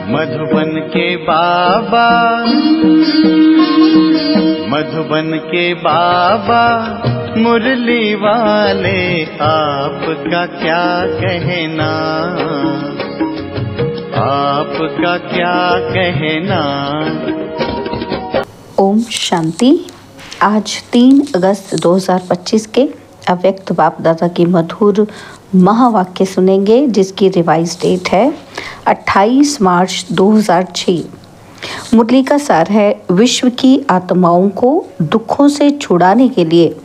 मधुबन के बाबा, मधुबन के बाबा मुरली वाले, आपका क्या कहना, आपका क्या कहना। ओम शांति। आज 3 अगस्त 2025 के अव्यक्त बाप दादा की मधुर महावाक्य सुनेंगे, जिसकी रिवाइज डेट है 28 मार्च 2006। मुरली का सार है, विश्व की आत्माओं को दुखों से छुड़ाने के लिए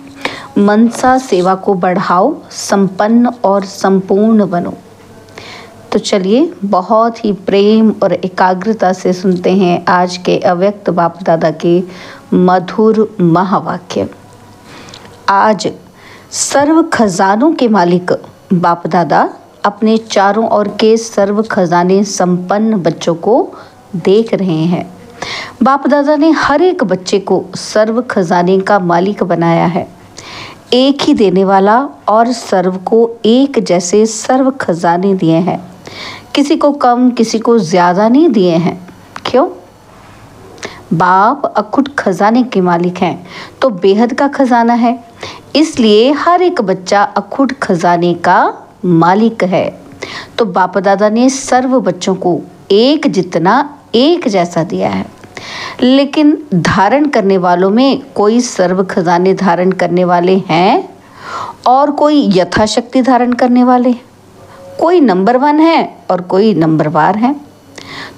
मनसा सेवा को बढ़ाओ, संपन्न और संपूर्ण बनो। तो चलिए बहुत ही प्रेम और एकाग्रता से सुनते हैं आज के अव्यक्त बाप दादा के मधुर महावाक्य। आज सर्व खजानों के मालिक बाप दादा अपने चारों ओर के सर्व खजाने संपन्न बच्चों को देख रहे हैं। बाप दादा ने हर एक बच्चे को सर्व खजाने का मालिक बनाया है, एक ही देने वाला, और सर्व को एक जैसे सर्व खजाने दिए हैं। किसी को कम किसी को ज़्यादा नहीं दिए हैं। क्यों? बाप अखुट खजाने के मालिक हैं, तो बेहद का खजाना है, इसलिए हर एक बच्चा अखुट खजाने का मालिक है। तो बाप दादा ने सर्व बच्चों को एक जितना एक जैसा दिया है, लेकिन धारण करने वालों में कोई सर्व खजाने धारण करने वाले हैं और कोई यथाशक्ति धारण करने वाले, कोई नंबर 1 है और कोई नंबर 12 है।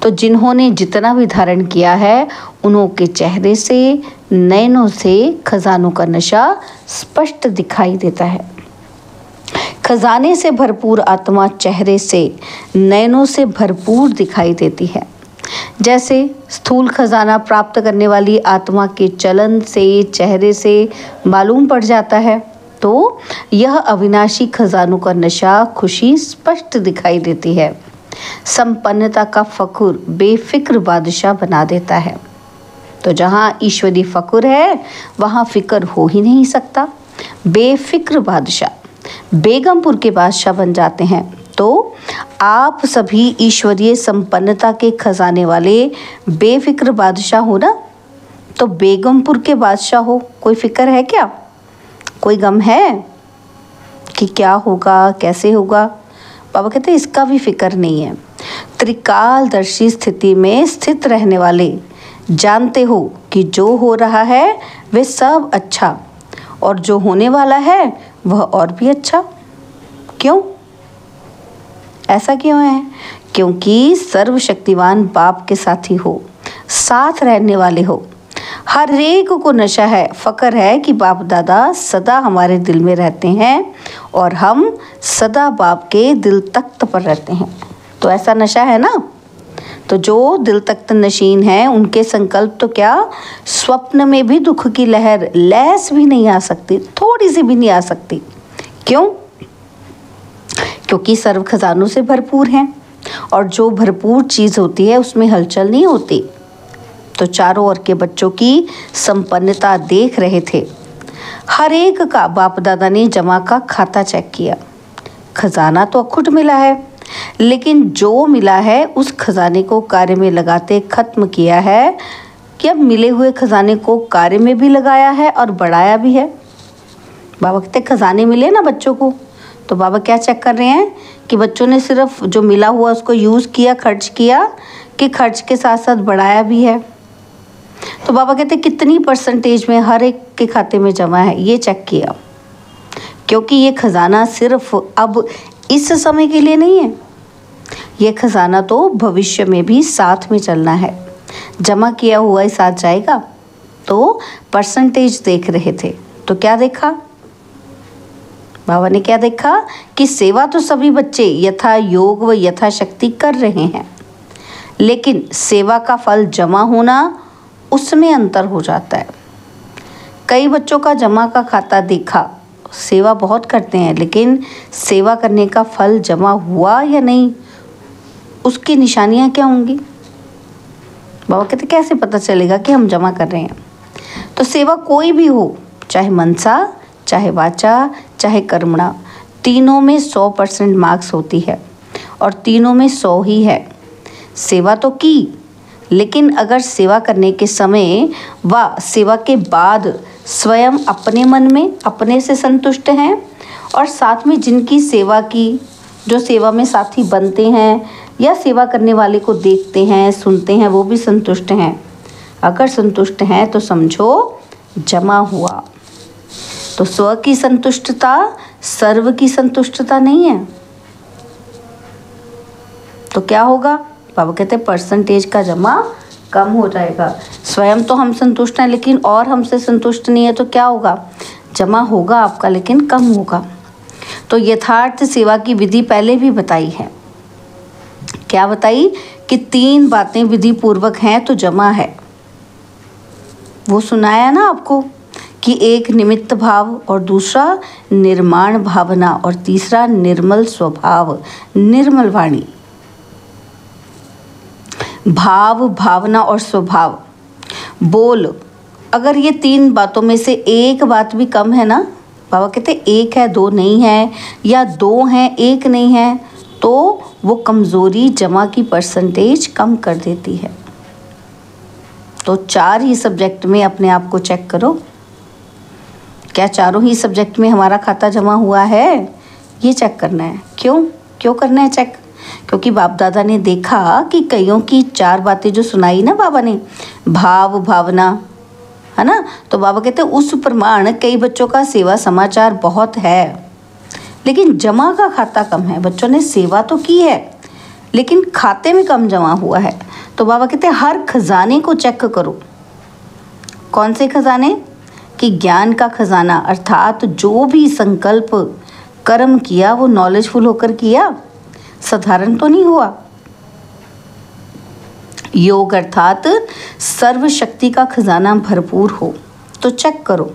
तो जिन्होंने जितना भी धारण किया है, उन्हों के चेहरे से, नयनों से खजानों का नशा स्पष्ट दिखाई देता है। खजाने से भरपूर आत्मा चेहरे से, नयनों से भरपूर दिखाई देती है। जैसे स्थूल खजाना प्राप्त करने वाली आत्मा के चलन से, चेहरे से मालूम पड़ जाता है, तो यह अविनाशी खजानों का नशा खुशी स्पष्ट दिखाई देती है। संपन्नता का फखुर बेफिक्र बादशाह बना देता है। तो जहाँ ईश्वरी फखुर है, वहाँ फिक्र हो ही नहीं सकता। बेफिक्र बादशाह बेगमपुर के बादशाह बन जाते हैं। तो आप सभी ईश्वरीय संपन्नता के खजाने वाले बेफिक्र बादशाह हो ना। तो बेगमपुर के बादशाह हो, कोई फिक्र है क्या? कोई गम है कि क्या होगा, कैसे होगा? बाबा कहते हैं इसका भी फिक्र नहीं है। त्रिकालदर्शी स्थिति में स्थित रहने वाले जानते हो कि जो हो रहा है वह सब अच्छा, और जो होने वाला है वह और भी अच्छा। क्यों? ऐसा क्यों है? क्योंकि सर्वशक्तिवान बाप के साथी हो, साथ रहने वाले हो। हर एक को नशा है, फ़क्र है कि बाप दादा सदा हमारे दिल में रहते हैं और हम सदा बाप के दिल तख्त पर रहते हैं। तो ऐसा नशा है ना। तो जो दिल तख्त नशीन है, उनके संकल्प तो क्या स्वप्न में भी दुख की लहर लहस भी नहीं आ सकती, थोड़ी सी भी नहीं आ सकती। क्यों? क्योंकि सर्व खजानों से भरपूर हैं, और जो भरपूर चीज़ होती है उसमें हलचल नहीं होती। तो चारों ओर के बच्चों की संपन्नता देख रहे थे। हर एक का बाप दादा ने जमा का खाता चेक किया। खजाना तो अखुट मिला है, लेकिन जो मिला है उस खजाने को कार्य में लगाते खत्म किया है कि अब मिले हुए खजाने को कार्य में भी लगाया है और बढ़ाया भी है। बाबा कहते खजाने मिले ना बच्चों को, तो बाबा क्या चेक कर रहे हैं कि बच्चों ने सिर्फ जो मिला हुआ उसको यूज़ किया, खर्च किया, कि खर्च के साथ साथ बढ़ाया भी है। तो बाबा कहते कितनी परसेंटेज में हर एक के खाते में जमा है, ये चेक किया। क्योंकि ये खजाना सिर्फ अब इस समय के लिए नहीं है, ये खजाना तो भविष्य में भी साथ में चलना है। जमा किया हुआ ही साथ जाएगा। तो परसेंटेज देख रहे थे, तो क्या देखा बाबा ने? क्या देखा कि सेवा तो सभी बच्चे यथा योग व यथाशक्ति कर रहे हैं, लेकिन सेवा का फल जमा होना, उसमें अंतर हो जाता है। कई बच्चों का जमा का खाता देखा, सेवा बहुत करते हैं, लेकिन सेवा करने का फल जमा हुआ या नहीं, उसकी निशानियां क्या होंगी? बाबा कहते कैसे पता चलेगा कि हम जमा कर रहे हैं? तो सेवा कोई भी हो, चाहे मनसा, चाहे वाचा, चाहे कर्मणा, तीनों में 100% मार्क्स होती है और तीनों में 100 ही है। सेवा तो की, लेकिन अगर सेवा करने के समय व सेवा के बाद स्वयं अपने मन में अपने से संतुष्ट हैं और साथ में जिनकी सेवा की, जो सेवा में साथी बनते हैं या सेवा करने वाले को देखते हैं सुनते हैं, वो भी संतुष्ट हैं, अगर संतुष्ट हैं तो समझो जमा हुआ। तो स्व की संतुष्टता सर्व की संतुष्टता नहीं है। तो क्या होगा? बाबा कहते हैं परसेंटेज का जमा कम हो जाएगा। स्वयं तो हम संतुष्ट हैं लेकिन और हमसे संतुष्ट नहीं है तो क्या होगा? जमा होगा आपका लेकिन कम होगा। तो यथार्थ सेवा की विधि पहले भी बताई है। क्या बताई? कि 3 बातें विधि पूर्वक हैं तो जमा है। वो सुनाया ना आपको कि एक निमित्त भाव और दूसरा निर्माण भावना और तीसरा निर्मल स्वभाव, निर्मल वाणी। भाव, भावना और स्वभाव, बोल, अगर ये 3 बातों में से एक बात भी कम है ना, बाबा कहते 1 है 2 नहीं है, या 2 है 1 नहीं है, तो वो कमज़ोरी जमा की परसेंटेज कम कर देती है। तो 4 ही सब्जेक्ट में अपने आप को चेक करो, क्या चारों ही सब्जेक्ट में हमारा खाता जमा हुआ है? ये चेक करना है। क्यों करना है चेक? क्योंकि बाप दादा ने देखा कि कईयों की 4 बातें जो सुनाई ना बाबा ने, भाव, भावना, है ना, तो बाबा कहते हैं उस प्रमाण कई बच्चों का सेवा समाचार बहुत है लेकिन जमा का खाता कम है। बच्चों ने सेवा तो की है लेकिन खाते में कम जमा हुआ है। तो बाबा कहते हैं हर खजाने को चेक करो। कौन से खजाने? कि ज्ञान का खजाना, अर्थात जो भी संकल्प कर्म किया वो नॉलेजफुल होकर किया, साधारण तो नहीं हुआ। योग अर्थात सर्वशक्ति का खजाना भरपूर हो। तो चेक करो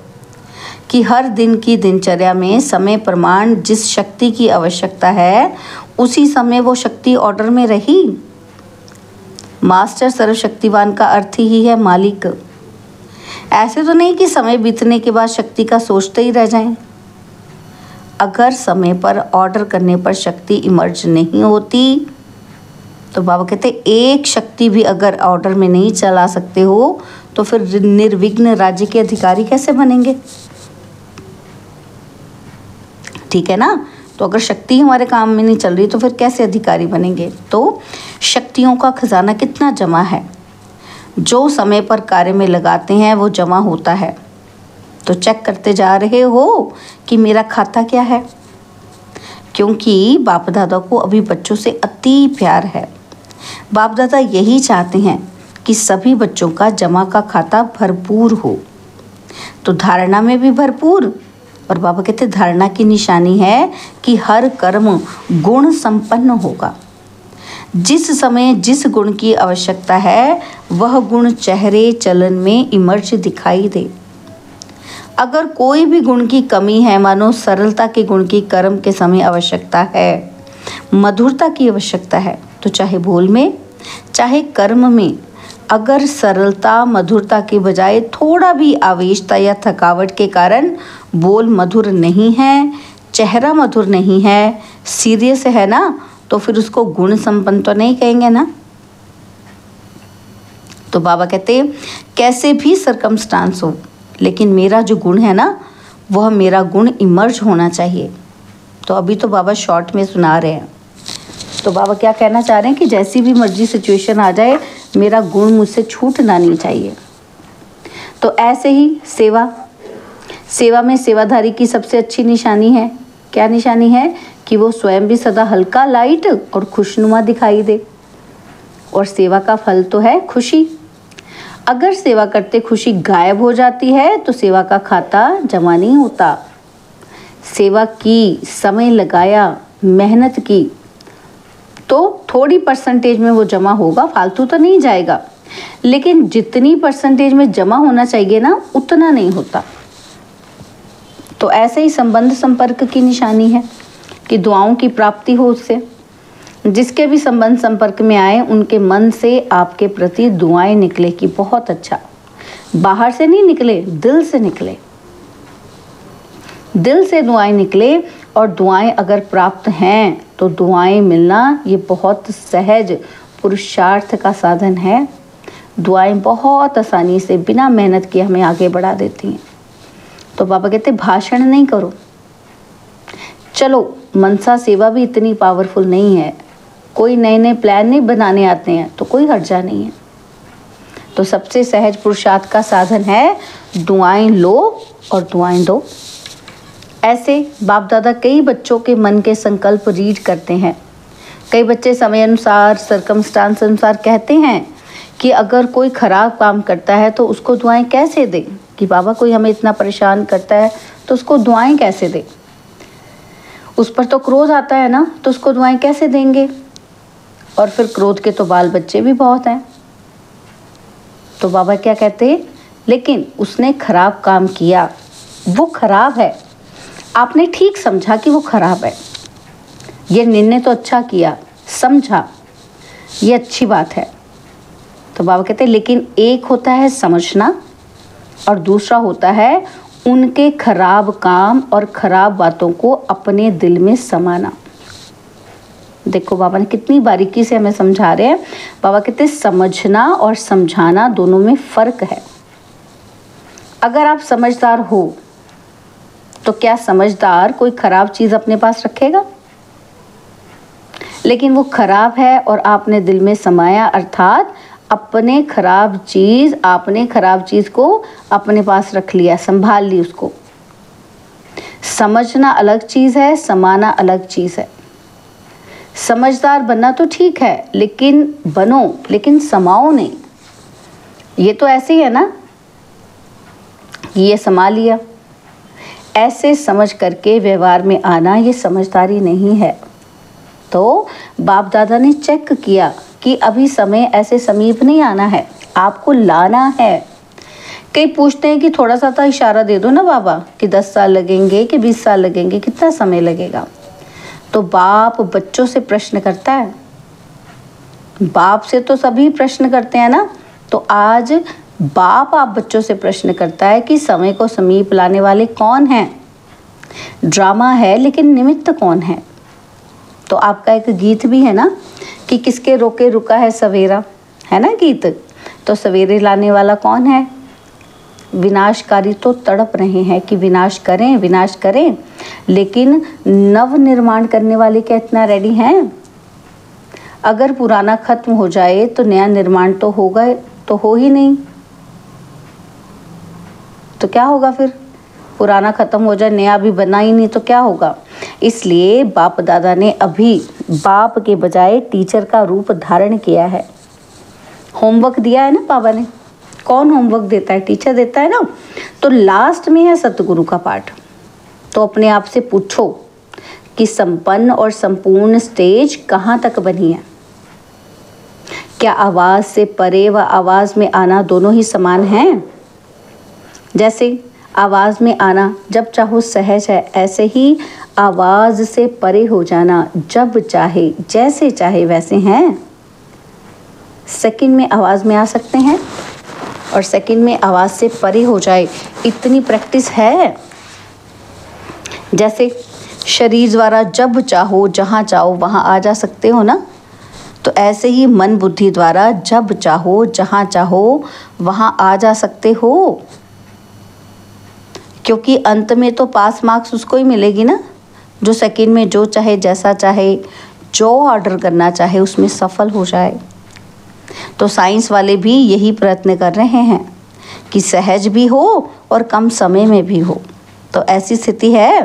कि हर दिन की दिनचर्या में समय प्रमाण जिस शक्ति की आवश्यकता है उसी समय वो शक्ति ऑर्डर में रही। मास्टर सर्वशक्तिवान का अर्थ ही है मालिक। ऐसे तो नहीं कि समय बीतने के बाद शक्ति का सोचते ही रह जाएं। अगर समय पर ऑर्डर करने पर शक्ति इमर्ज नहीं होती तो बाबा कहते एक शक्ति भी अगर ऑर्डर में नहीं चला सकते हो तो फिर निर्विघ्न राज्य के अधिकारी कैसे बनेंगे? ठीक है ना। तो अगर शक्ति हमारे काम में नहीं चल रही तो फिर कैसे अधिकारी बनेंगे? तो शक्तियों का खजाना कितना जमा है, जो समय पर कार्य में लगाते हैं वो जमा होता है। तो चेक करते जा रहे हो कि मेरा खाता क्या है, क्योंकि बाप दादा को अभी बच्चों से अति प्यार है। बाप दादा यही चाहते हैं कि सभी बच्चों का जमा का खाता भरपूर हो, तो धारणा में भी भरपूर। और बाबा कहते धारणा की निशानी है कि हर कर्म गुण संपन्न होगा। जिस समय जिस गुण की आवश्यकता है वह गुण चेहरे चलन में इमर्ज दिखाई दे। अगर कोई भी गुण की कमी है, मानो सरलता के गुण की कर्म के समय आवश्यकता है, मधुरता की आवश्यकता है, तो चाहे बोल में चाहे कर्म में अगर सरलता मधुरता के बजाय थोड़ा भी आवेशता या थकावट के कारण बोल मधुर नहीं है, चेहरा मधुर नहीं है, सीरियस है ना, तो फिर उसको गुण संपन्न तो नहीं कहेंगे ना। तो बाबा कहते कैसे भी सरकमस्टांस हो लेकिन मेरा जो गुण है ना वह मेरा गुण इमर्ज होना चाहिए। तो अभी तो बाबा शॉर्ट में सुना रहे हैं। तो बाबा क्या कहना चाह रहे हैं कि जैसी भी मर्जी सिचुएशन आ जाए मेरा गुण मुझसे छूटना नहीं चाहिए। तो ऐसे ही सेवा में सेवाधारी की सबसे अच्छी निशानी है, क्या निशानी है? कि वो स्वयं भी सदा हल्का, लाइट और खुशनुमा दिखाई दे। और सेवा का फल तो है खुशी। अगर सेवा करते खुशी गायब हो जाती है तो सेवा का खाता जमा नहीं होता। सेवा की, समय लगाया, मेहनत की, तो थोड़ी परसेंटेज में वो जमा होगा, फालतू तो नहीं जाएगा, लेकिन जितनी परसेंटेज में जमा होना चाहिए ना उतना नहीं होता। तो ऐसे ही संबंध संपर्क की निशानी है कि दुआओं की प्राप्ति हो उससे। जिसके भी संबंध संपर्क में आए उनके मन से आपके प्रति दुआएं निकले कि बहुत अच्छा। बाहर से नहीं निकले, दिल से निकले, दिल से दुआएं निकले। और दुआएं अगर प्राप्त हैं तो दुआएं मिलना ये बहुत सहज पुरुषार्थ का साधन है। दुआएं बहुत आसानी से बिना मेहनत किए हमें आगे बढ़ा देती हैं। तो बाबा कहते भाषण नहीं करो, चलो मनसा सेवा भी इतनी पावरफुल नहीं है, कोई नए नए प्लान नहीं बनाने आते हैं तो कोई हर्जा नहीं है। तो सबसे सहज पुरुषार्थ का साधन है दुआएं लो और दुआएं दो। ऐसे बाप दादा कई बच्चों के मन के संकल्प रीड करते हैं। कई बच्चे समय अनुसार, सर्कमस्टांस अनुसार कहते हैं कि अगर कोई खराब काम करता है तो उसको दुआएं कैसे दें, कि बाबा कोई हमें इतना परेशान करता है तो उसको दुआएं कैसे दें, उस पर तो क्रोध आता है ना, तो उसको दुआएं कैसे देंगे। और फिर क्रोध के तो बाल बच्चे भी बहुत हैं। तो बाबा क्या कहते हैं, लेकिन उसने खराब काम किया, वो खराब है, आपने ठीक समझा कि वो खराब है, ये निर्णय तो अच्छा किया, समझा, ये अच्छी बात है। तो बाबा कहते हैं लेकिन एक होता है समझना और दूसरा होता है उनके खराब काम और खराब बातों को अपने दिल में समाना। देखो बाबा ने कितनी बारीकी से हमें समझा रहे हैं। बाबा कहते हैं समझना और समझाना दोनों में फर्क है। अगर आप समझदार हो तो क्या समझदार कोई खराब चीज अपने पास रखेगा? लेकिन वो खराब है और आपने दिल में समाया, अर्थात आपने खराब चीज को अपने पास रख लिया, संभाल ली उसको। समझना अलग चीज है, समाना अलग चीज है। समझदार बनना तो ठीक है, लेकिन बनो, लेकिन समाओ नहीं। ये तो ऐसे ही है ना, ये समा लिया, ऐसे समझ करके व्यवहार में आना ये समझदारी नहीं है। तो बाप दादा ने चेक किया कि अभी समय ऐसे समीप नहीं आना है, आपको लाना है। कई पूछते हैं कि थोड़ा सा तो इशारा दे दो ना बाबा, कि 10 साल लगेंगे कि 20 साल लगेंगे, कितना समय लगेगा। तो बाप बच्चों से प्रश्न करता है, बाप से तो सभी प्रश्न करते हैं ना, तो आज बाप आप बच्चों से प्रश्न करता है कि समय को समीप लाने वाले कौन हैं। ड्रामा है लेकिन निमित्त कौन है। तो आपका एक गीत भी है ना कि किसके रोके रुका है सवेरा, है ना गीत। तो सवेरे लाने वाला कौन है? विनाशकारी तो तड़प रहे हैं कि विनाश करें, लेकिन नव निर्माण करने वाले क्या इतना रेडी हैं? अगर पुराना खत्म हो जाए तो नया निर्माण तो होगा, तो हो ही नहीं, तो क्या होगा फिर? पुराना खत्म हो जाए, नया भी बना ही नहीं, तो क्या होगा? इसलिए बाप दादा ने अभी बाप के बजाय टीचर का रूप धारण किया है। होमवर्क दिया है ना बाबा ने। कौन होमवर्क देता है? टीचर देता है ना। तो लास्ट में है सतगुरु का पाठ। तो अपने आप से पूछो कि संपन्न और संपूर्ण स्टेज कहाँ तक बनी है? क्या आवाज से परे व आवाज में आना दोनों ही समान हैं? जैसे आवाज में आना जब चाहो सहज है, ऐसे ही आवाज से परे हो जाना जब चाहे, जैसे चाहे वैसे हैं। सेकंड में आवाज में आ सकते हैं और सेकंड में आवाज से परे हो जाए, इतनी प्रैक्टिस है। जैसे शरीर द्वारा जब चाहो जहाँ चाहो वहाँ आ जा सकते हो ना, तो ऐसे ही मन बुद्धि द्वारा जब चाहो जहाँ चाहो वहाँ आ जा सकते हो। क्योंकि अंत में तो पास मार्क्स उसको ही मिलेगी ना जो सेकंड में जो चाहे, जैसा चाहे, जो ऑर्डर करना चाहे उसमें सफल हो जाए। तो साइंस वाले भी यही प्रयत्न कर रहे हैं कि सहज भी हो और कम समय में भी हो। तो ऐसी स्थिति है।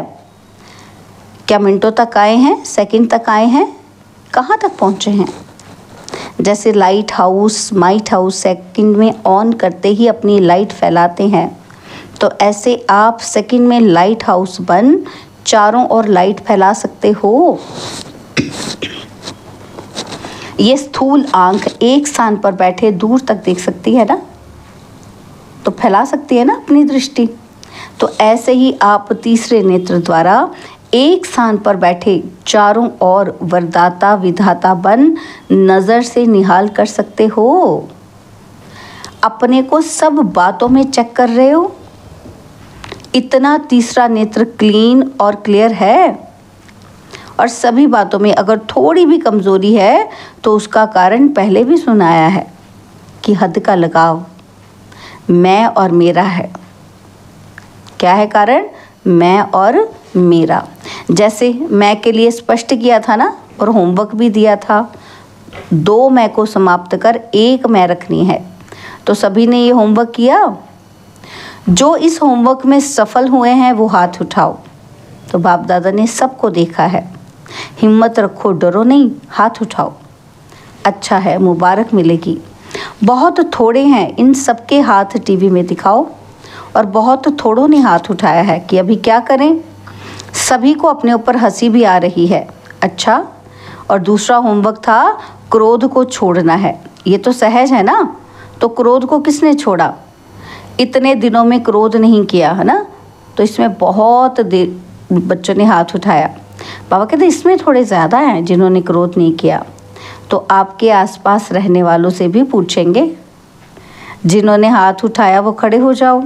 क्या मिनटों तक आए हैं? सेकंड तक आए हैं? कहाँ तक पहुँचे हैं? जैसे light house, might house second में ऑन करते ही अपनी लाइट फैलाते हैं, तो ऐसे आप सेकंड में लाइट हाउस बन चारों ओर लाइट फैला सकते हो। ये स्थूल आंख एक स्थान पर बैठे दूर तक देख सकती है ना, तो फैला सकती है ना अपनी दृष्टि। तो ऐसे ही आप तीसरे नेत्र द्वारा एक स्थान पर बैठे चारों ओर वरदाता विधाता बन नजर से निहाल कर सकते हो। अपने को सब बातों में चेक कर रहे हो, इतना तीसरा नेत्र क्लीन और क्लियर है। और सभी बातों में अगर थोड़ी भी कमज़ोरी है तो उसका कारण पहले भी सुनाया है कि हद का लगाव मैं और मेरा है। क्या है कारण? मैं और मेरा। जैसे मैं के लिए स्पष्ट किया था ना, और होमवर्क भी दिया था, 2 मैं को समाप्त कर 1 मैं रखनी है। तो सभी ने ये होमवर्क किया? जो इस होमवर्क में सफल हुए हैं वो हाथ उठाओ। तो बाप दादा ने सबको देखा है। हिम्मत रखो, डरो नहीं, हाथ उठाओ। अच्छा है, मुबारक मिलेगी। बहुत थोड़े हैं, इन सबके हाथ टीवी में दिखाओ। और बहुत थोड़ों ने हाथ उठाया है कि अभी क्या करें। सभी को अपने ऊपर हंसी भी आ रही है। अच्छा, और दूसरा होमवर्क था क्रोध को छोड़ना है। ये तो सहज है ना, तो क्रोध को किसने छोड़ा? इतने दिनों में क्रोध नहीं किया है ना, तो इसमें बहुत बच्चों ने हाथ उठाया। बाबा कहते इसमें थोड़े ज़्यादा हैं जिन्होंने क्रोध नहीं किया। तो आपके आसपास रहने वालों से भी पूछेंगे, जिन्होंने हाथ उठाया वो खड़े हो जाओ।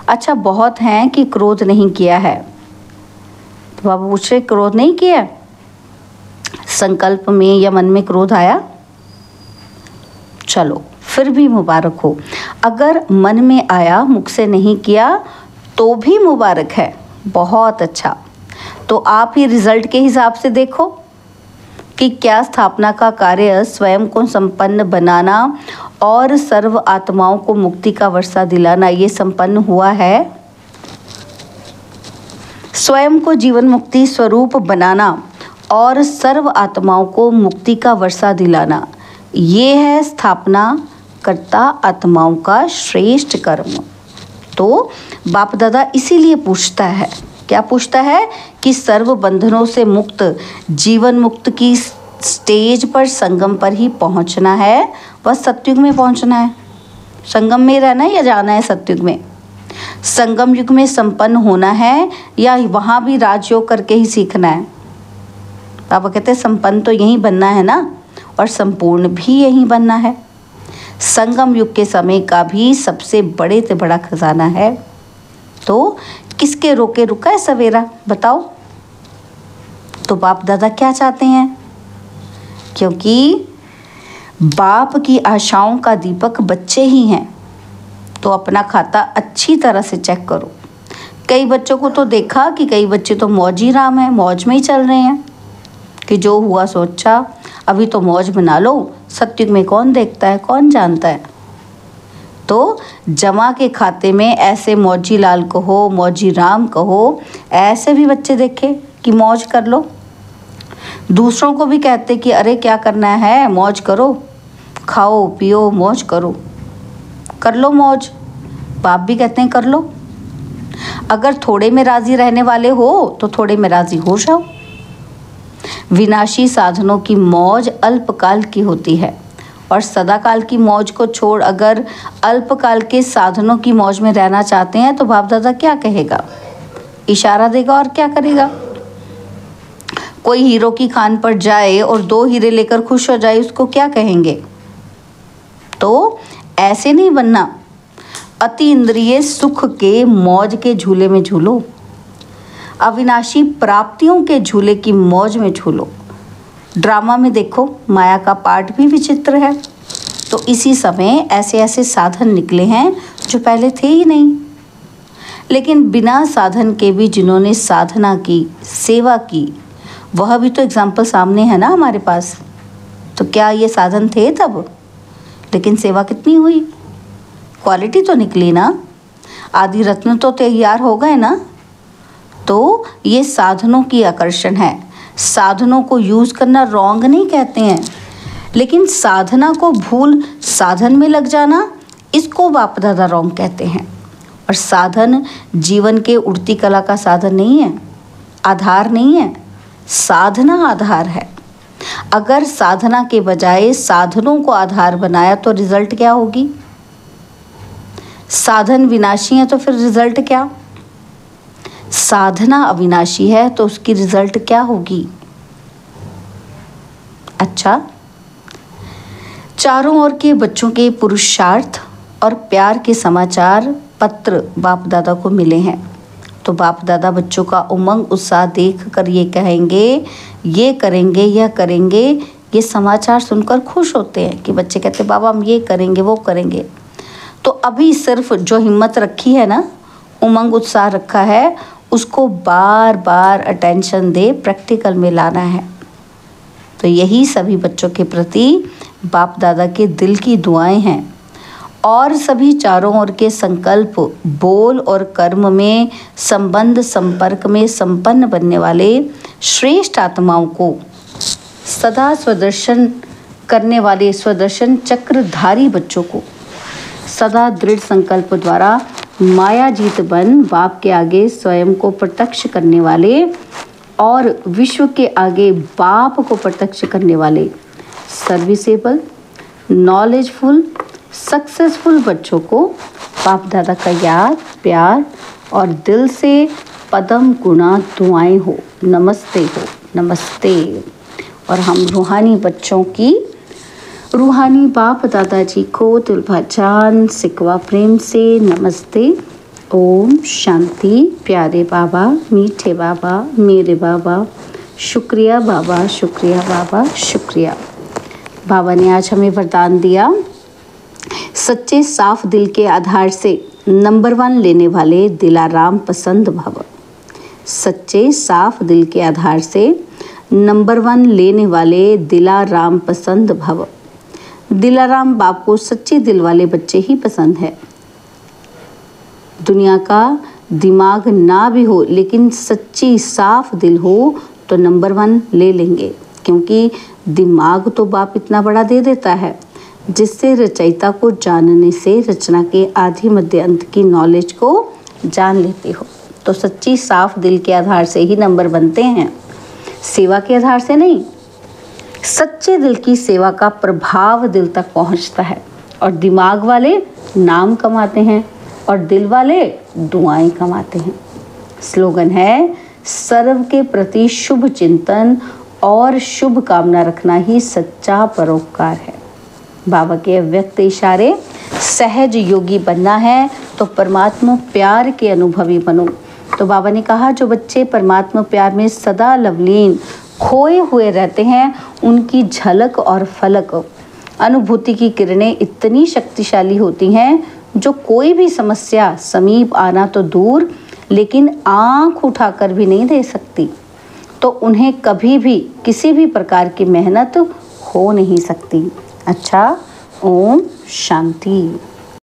अच्छा, बहुत हैं कि क्रोध नहीं किया है। तो बाबा पूछ रहे क्रोध नहीं किया, संकल्प में या मन में क्रोध आया? चलो फिर भी मुबारक हो। अगर मन में आया, मुख से नहीं किया, तो भी मुबारक है, बहुत अच्छा। तो आप ही रिजल्ट के हिसाब से देखो कि क्या स्थापना का कार्य स्वयं को संपन्न बनाना और सर्व आत्माओं को मुक्ति का वर्षा दिलाना ये संपन्न हुआ है। स्वयं को जीवन मुक्ति स्वरूप बनाना और सर्व आत्माओं को मुक्ति का वर्षा दिलाना, ये है स्थापना कर्ता आत्माओं का श्रेष्ठ कर्म। तो बाप दादा इसीलिए पूछता है, क्या पूछता है कि सर्व बंधनों से मुक्त जीवन मुक्त की स्टेज पर संगम पर ही पहुंचना है। वह सतयुग में पहुंचना है। संगम में रहना है या जाना है सतयुग में? संगम युग में संपन्न होना है या वहाँ भी राजयोग करके ही सीखना है? पापा कहते हैं संपन्न तो यहीं बनना है ना, और संपूर्ण भी यहीं बनना है। संगम युग के समय का भी सबसे बड़े से बड़ा खजाना है। तो किसके रोके रुका है सवेरा, बताओ? तो बाप दादा क्या चाहते हैं? क्योंकि बाप की आशाओं का दीपक बच्चे ही हैं, तो अपना खाता अच्छी तरह से चेक करो। कई बच्चों को तो देखा कि कई बच्चे तो मौजी राम हैं, मौज में ही चल रहे हैं कि जो हुआ सोचा, अभी तो मौज बना लो, सतयुग में कौन देखता है, कौन जानता है। तो जमा के खाते में ऐसे मौजी लाल कहो, मौजी राम कहो, ऐसे भी बच्चे देखे कि मौज कर लो। दूसरों को भी कहते कि अरे क्या करना है, मौज करो, खाओ पियो मौज करो, कर लो मौज। बाप भी कहते हैं कर लो। अगर थोड़े में राजी रहने वाले हो तो थोड़े में राजी हो जाओ। विनाशी साधनों की मौज अल्पकाल की होती है, और सदाकाल की मौज को छोड़ अगर अल्पकाल के साधनों की मौज में रहना चाहते हैं तो बाप दादा क्या कहेगा? इशारा देगा और क्या करेगा? कोई हीरो की खान पर जाए और 2 हीरे लेकर खुश हो जाए, उसको क्या कहेंगे? तो ऐसे नहीं बनना। अति इंद्रिय सुख के मौज के झूले में झूलो, अविनाशी प्राप्तियों के झूले की मौज में झूलो। ड्रामा में देखो माया का पार्ट भी विचित्र है। तो इसी समय ऐसे ऐसे साधन निकले हैं जो पहले थे ही नहीं। लेकिन बिना साधन के भी जिन्होंने साधना की, सेवा की, वह भी तो एग्जाम्पल सामने है ना हमारे पास। तो क्या ये साधन थे तब? लेकिन सेवा कितनी हुई, क्वालिटी तो निकली ना, आदि रत्न तो तैयार हो गए ना। तो ये साधनों की आकर्षण है। साधनों को यूज़ करना रॉन्ग नहीं कहते हैं, लेकिन साधना को भूल साधन में लग जाना, इसको बाप दादा रॉन्ग कहते हैं। और साधन जीवन के उड़ती कला का साधन नहीं है, आधार नहीं है। साधना आधार है। अगर साधना के बजाय साधनों को आधार बनाया तो रिजल्ट क्या होगी? साधन विनाशी है तो फिर रिजल्ट क्या? साधना अविनाशी है तो उसकी रिजल्ट क्या होगी? अच्छा, चारों ओर के बच्चों के पुरुषार्थ और प्यार के समाचार पत्र बाप दादा को मिले हैं। तो बाप दादा बच्चों का उमंग उत्साह देख कर ये कहेंगे, ये करेंगे, यह करेंगे। ये समाचार सुनकर खुश होते हैं कि बच्चे कहते बाबा हम ये करेंगे, वो करेंगे। तो अभी सिर्फ जो हिम्मत रखी है ना, उमंग उत्साह रखा है, उसको बार बार अटेंशन दे, प्रैक्टिकल में लाना है। तो यही सभी बच्चों के प्रति बाप दादा के दिल की दुआएं हैं। और सभी चारों ओर के संकल्प, बोल और कर्म में संबंध संपर्क में संपन्न बनने वाले श्रेष्ठ आत्माओं को सदा स्वदर्शन करने वाले स्वदर्शन चक्रधारी बच्चों को सदा दृढ़ संकल्प द्वारा मायाजीत बन बाप के आगे स्वयं को प्रत्यक्ष करने वाले और विश्व के आगे बाप को प्रत्यक्ष करने वाले सर्विसेबल, नॉलेजफुल, सक्सेसफुल बच्चों को बाप दादा का याद, प्यार और दिल से पदम गुणा दुआएं हो, नमस्ते हो, नमस्ते। और हम रूहानी बच्चों की, रूहानी बाप दादाजी को दिल भजान सिकवा प्रेम से नमस्ते। ओम शांति। प्यारे बाबा, मीठे बाबा, मेरे बाबा, शुक्रिया बाबा, शुक्रिया बाबा, शुक्रिया। बाबा ने आज हमें वरदान दिया, सच्चे साफ दिल के आधार से नंबर 1 लेने वाले दिलाराम पसंद भव। सच्चे साफ दिल के आधार से नंबर 1 लेने वाले दिलाराम पसंद भव। दिलाराम बाप को सच्चे दिल वाले बच्चे ही पसंद है। दुनिया का दिमाग ना भी हो लेकिन सच्ची साफ दिल हो तो नंबर 1 ले लेंगे, क्योंकि दिमाग तो बाप इतना बड़ा दे देता है जिससे रचयिता को जानने से रचना के आदि मध्य अंत की नॉलेज को जान लेते हो। तो सच्ची साफ दिल के आधार से ही नंबर बनते हैं, सेवा के आधार से नहीं। सच्चे दिल की सेवा का प्रभाव दिल तक पहुंचता है और दिमाग वाले नाम कमाते हैं और दिल वाले दुआएं कमाते हैं। स्लोगन है, सर्व के प्रति शुभ चिंतन और शुभ कामना रखना ही सच्चा परोपकार है। बाबा के अव्यक्त इशारे, सहज योगी बनना है तो परमात्मा प्यार के अनुभवी बनो। तो बाबा ने कहा जो बच्चे परमात्मा प्यार में सदा लवलीन खोए हुए रहते हैं, उनकी झलक और फलक अनुभूति की किरणें इतनी शक्तिशाली होती हैं जो कोई भी समस्या समीप आना तो दूर, लेकिन आंख उठाकर भी नहीं दे सकती। तो उन्हें कभी भी किसी भी प्रकार की मेहनत हो नहीं सकती। अच्छा, ओम शांति।